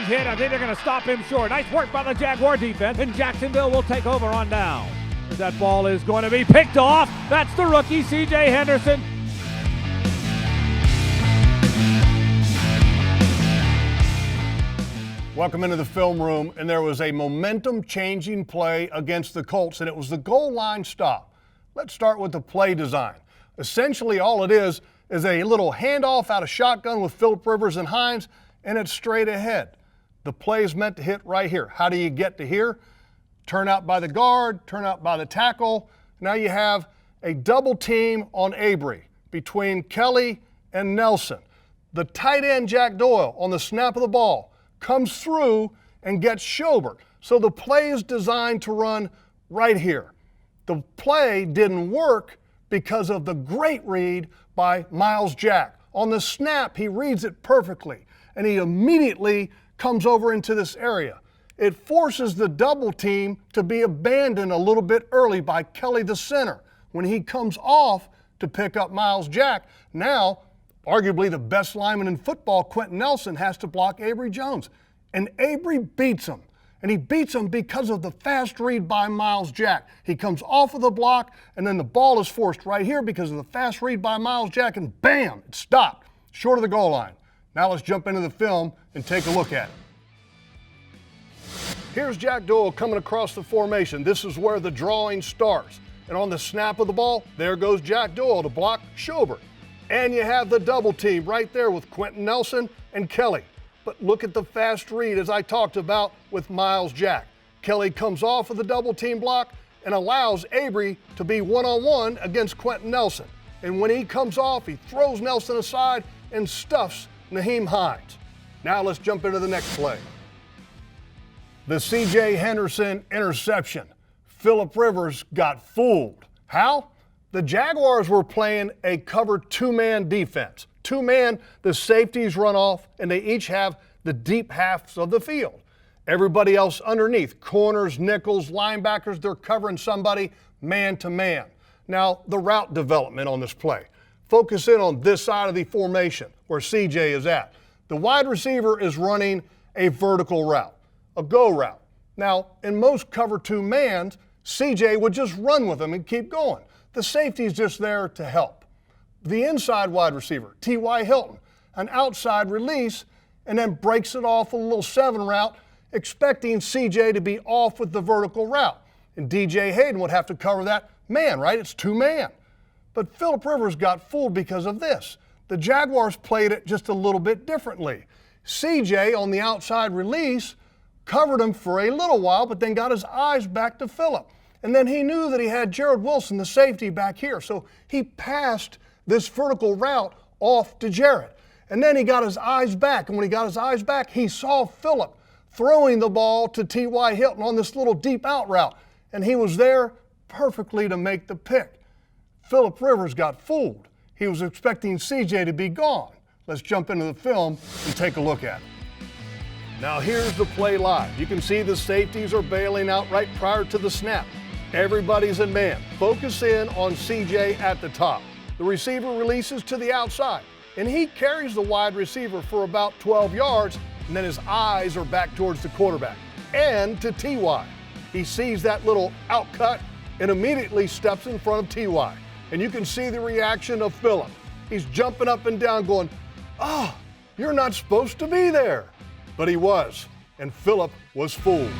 hit. I think they're going to stop him short. Nice work by the Jaguar defense, and Jacksonville will take over on down. That ball is going to be picked off. That's the rookie, CJ Henderson. Welcome into the film room, and there was a momentum-changing play against the Colts, and it was the goal line stop. Let's start with the play design. Essentially, all it is a little handoff out of shotgun with Phillip Rivers and Hines, and it's straight ahead. The play is meant to hit right here. How do you get to here? Turn out by the guard, turn out by the tackle. Now you have a double team on Avery between Kelly and Nelson. The tight end, Jack Doyle, on the snap of the ball, comes through and gets Schobert. So the play is designed to run right here. The play didn't work because of the great read by Myles Jack. On the snap, he reads it perfectly, and he immediately comes over into this area. It forces the double team to be abandoned a little bit early by Kelly, the center. When he comes off to pick up Myles Jack, now arguably the best lineman in football, Quentin Nelson, has to block Avery Jones. And Avery beats him. And he beats him because of the fast read by Myles Jack. He comes off of the block, and then the ball is forced right here because of the fast read by Myles Jack, and bam, it stopped, short of the goal line. Now let's jump into the film and take a look at it. Here's Jack Doyle coming across the formation. This is where the drawing starts. And on the snap of the ball, there goes Jack Doyle to block Schobert. And you have the double team right there with Quentin Nelson and Kelly. But look at the fast read, as I talked about, with Myles Jack. Kelly comes off of the double team block and allows Avery to be one-on-one against Quentin Nelson. And when he comes off, he throws Nelson aside and stuffs Nyheim Hines. Now let's jump into the next play. The CJ Henderson interception. Phillip Rivers got fooled. How? The Jaguars were playing a cover two-man defense. Two-man, the safeties run off, and they each have the deep halves of the field. Everybody else underneath, corners, nickels, linebackers, they're covering somebody man-to-man. Now, the route development on this play. Focus in on this side of the formation where CJ is at. The wide receiver is running a vertical route, a go route. Now, in most cover two-mans, CJ would just run with them and keep going. The safety's just there to help. The inside wide receiver, T.Y. Hilton, an outside release, and then breaks it off a little 7 route, expecting CJ to be off with the vertical route. And DJ Hayden would have to cover that man, right? It's two-man. But Phillip Rivers got fooled because of this. The Jaguars played it just a little bit differently. CJ, on the outside release, covered him for a little while, but then got his eyes back to Phillip. And then he knew that he had Jared Wilson, the safety, back here. So he passed this vertical route off to Jared. And then he got his eyes back. And when he got his eyes back, he saw Phillip throwing the ball to T.Y. Hilton on this little deep out route. And he was there perfectly to make the pick. Phillip Rivers got fooled. He was expecting CJ to be gone. Let's jump into the film and take a look at it. Now here's the play live. You can see the safeties are bailing out right prior to the snap. Everybody's in man. Focus in on CJ at the top. The receiver releases to the outside, and he carries the wide receiver for about 12 yards, and then his eyes are back towards the quarterback and to T.Y. He sees that little out cut and immediately steps in front of T.Y. And you can see the reaction of Phillip. He's jumping up and down going, "Oh, you're not supposed to be there." But he was, and Phillip was fooled.